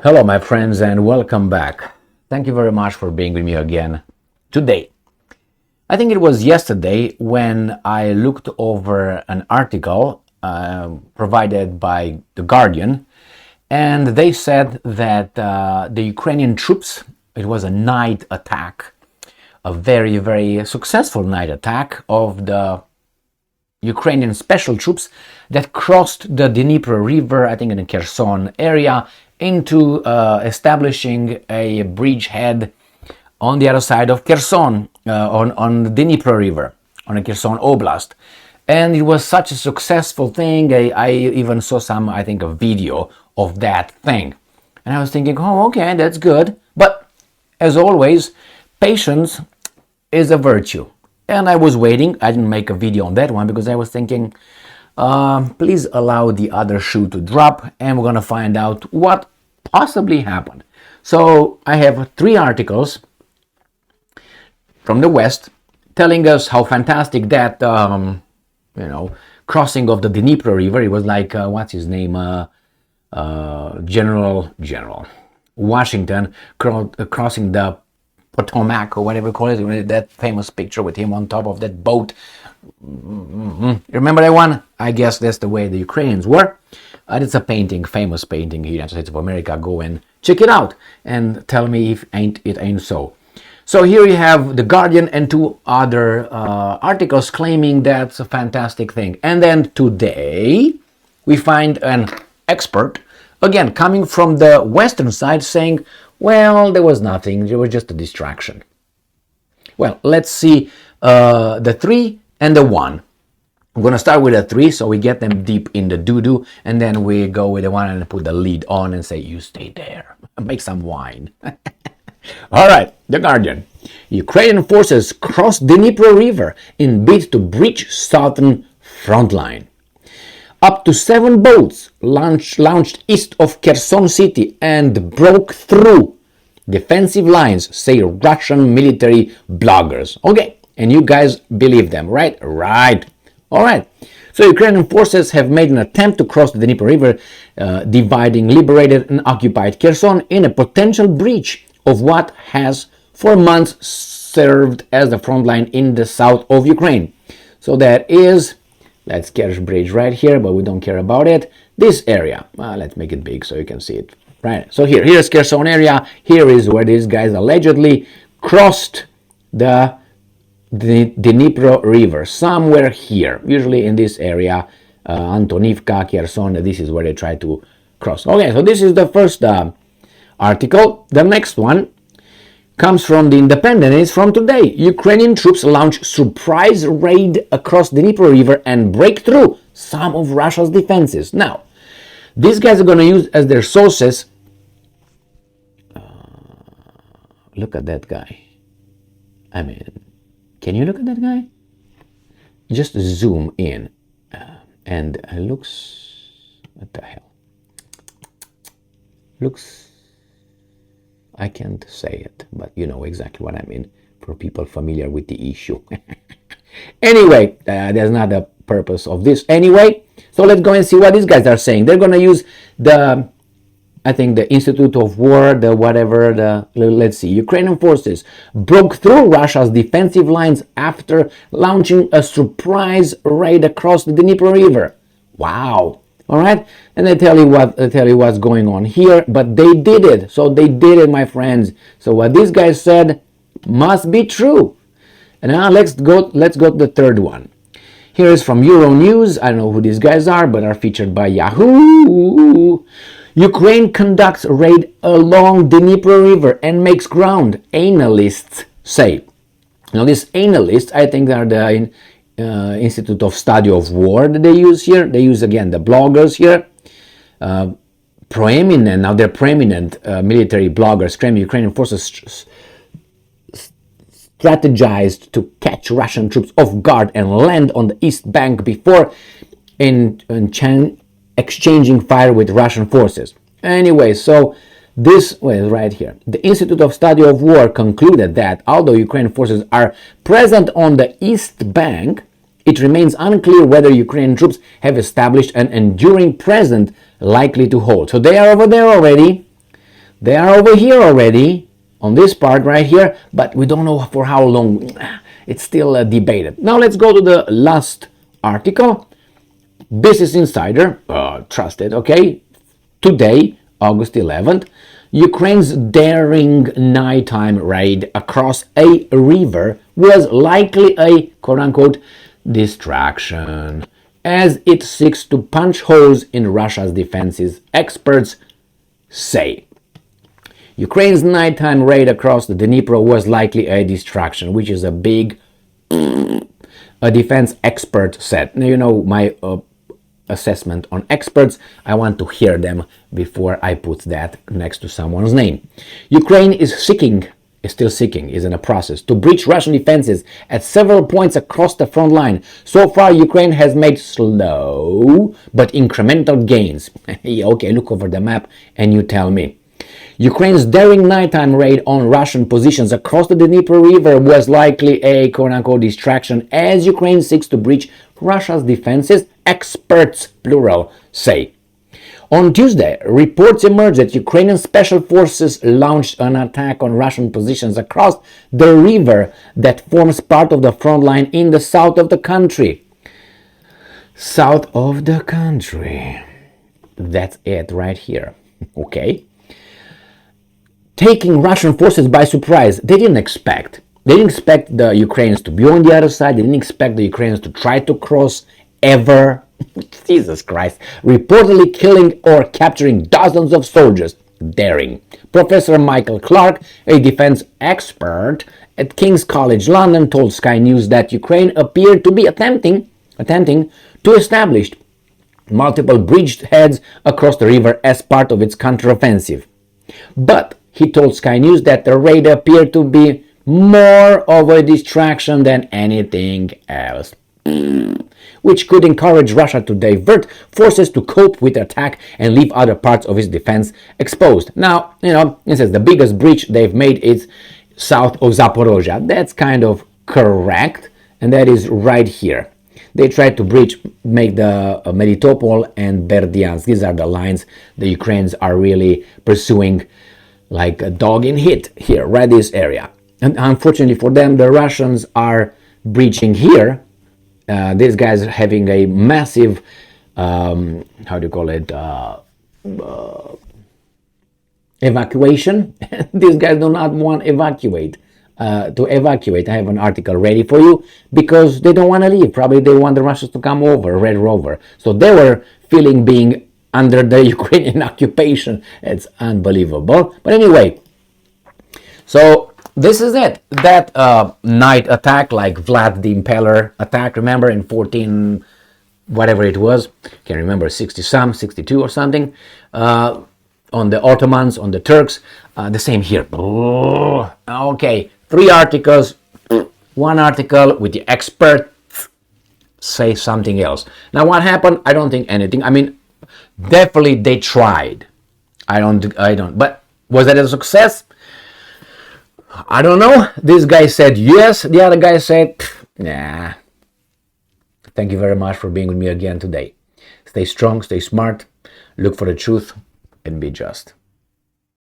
Hello, my friends, and welcome back. Thank you very much for being with me again today. I think it was yesterday when I looked over an article provided by The Guardian, and they said that the Ukrainian troops, it was a night attack, a very, very successful night attack of the Ukrainian special troops that crossed the Dnipro River, I think in the Kherson area, into establishing a bridgehead on the other side of Kherson, on the Dnipro River, on the Kherson Oblast. And it was such a successful thing. I even saw a video of that thing. And I was thinking, oh, okay, that's good. But as always, patience is a virtue. And I was waiting. I didn't make a video on that one because I was thinking, please allow the other shoe to drop and we're going to find out what possibly happened. So I have 3 articles from the West telling us how fantastic that, crossing of the Dnipro River, it was like, what's his name, General Washington crossing the Potomac or whatever you call it, that famous picture with him on top of that boat. Remember that one? I guess that's the way the Ukrainians were. It's a painting, famous painting here in the States of America. Go and check it out and tell me if it ain't so. So here you have The Guardian and 2 other articles claiming that's a fantastic thing. And then today we find an expert, again, coming from the Western side saying, well, there was nothing, it was just a distraction. Well, let's see the 3 and the 1. I'm going to start with the 3 so we get them deep in the doo-doo, and then we go with the 1 and put the lid on and say, you stay there, make some wine. All right, The Guardian. Ukrainian forces cross Dnipro River in bid to breach southern front line. Up to 7 boats launched east of Kherson city and broke through defensive lines, say Russian military bloggers. Okay, and you guys believe them, right? Right. All right. So Ukrainian forces have made an attempt to cross the Dnipro River, dividing liberated and occupied Kherson in a potential breach of what has for months served as the front line in the south of Ukraine. So that is, let's Kerch Bridge right here, but we don't care about it. This area, let's make it big so you can see it. Right. So here's Kherson area. Here is where these guys allegedly crossed the Dnipro River, somewhere here, usually in this area, Antonivka, Kherson. This is where they try to cross. Okay, so this is the first article. The next one comes from the Independent. It's from today. Ukrainian troops launch surprise raid across the Dnipro River and break through some of Russia's defenses. Now, these guys are going to use as their sources. Look at that guy. I mean, can you look at that guy? Just zoom in, and it looks. What the hell? Looks. I can't say it, but you know exactly what I mean for people familiar with the issue. Anyway, there's not a purpose of this anyway. So let's go and see what these guys are saying. They're going to use the Institute of War, let's see. Ukrainian forces broke through Russia's defensive lines after launching a surprise raid across the Dnipro River. Wow. All right. And I tell you what's going on here, but they did it. So they did it, my friends. So what these guys said must be true. And now let's go to the third one. Here is from Euronews. I don't know who these guys are, but are featured by Yahoo. Ukraine conducts raid along Dnipro River and makes ground, analysts say. Now, these analysts, I think, are the Institute of Study of War that they use here. They use, again, the bloggers here. Prominent military bloggers claim Ukrainian forces strategized to catch Russian troops off guard and land on the east bank before exchanging fire with Russian forces. Anyway, so this was right here. The Institute of Study of War concluded that although Ukrainian forces are present on the east bank, it remains unclear whether Ukrainian troops have established an enduring presence likely to hold. So they are over there already. They are over here already, on this part right here, but we don't know for how long. It's still debated. Now let's go to the last article. Business Insider, trusted, okay? Today, August 11th, Ukraine's daring nighttime raid across a river was likely a quote-unquote distraction, as it seeks to punch holes in Russia's defenses, experts say. Ukraine's nighttime raid across the Dnipro was likely a distraction, which is a big a defense expert said. Now, you know my assessment on experts. I want to hear them before I put that next to someone's name. Ukraine is in a process to breach Russian defenses at several points across the front line. So far, Ukraine has made slow but incremental gains. Okay, look over the map and you tell me. Ukraine's daring nighttime raid on Russian positions across the Dnipro River was likely a quote-unquote distraction as Ukraine seeks to breach Russia's defenses, experts, plural, say. On Tuesday, reports emerged that Ukrainian special forces launched an attack on Russian positions across the river that forms part of the front line in the south of the country. South of the country. That's it right here. Okay. Taking Russian forces by surprise. They didn't expect the Ukrainians to be on the other side. They didn't expect the Ukrainians to try to cross ever. Jesus Christ. Reportedly killing or capturing dozens of soldiers. Daring. Professor Michael Clark, a defense expert at King's College London, told Sky News that Ukraine appeared to be attempting to establish multiple bridgeheads across the river as part of its counteroffensive. But he told Sky News that the raid appeared to be more of a distraction than anything else, which could encourage Russia to divert forces to cope with the attack and leave other parts of its defense exposed. Now, it says the biggest breach they've made is south of Zaporozhye. That's kind of correct, and that is right here. They tried to make the Melitopol and Berdyansk. These are the lines the Ukrainians are really pursuing like a dog in hit here, right this area. And unfortunately for them, the Russians are breaching here. These guys are having a massive, evacuation. These guys do not want to evacuate. I have an article ready for you because they don't want to leave. Probably they want the Russians to come over, Red Rover. So they were feeling being under the Ukrainian occupation. It's unbelievable. But anyway, so this is it. That night attack, like Vlad the Impaler attack, remember in 14, whatever it was, can't remember, 62 or something, on the Ottomans, on the Turks, the same here. Okay, 3 articles, 1 article with the expert say something else. Now what happened? I don't think anything. I mean, definitely they tried. I don't. But was that a success? I don't know. This guy said yes. The other guy said, nah. Thank you very much for being with me again today. Stay strong, stay smart, look for the truth, and be just.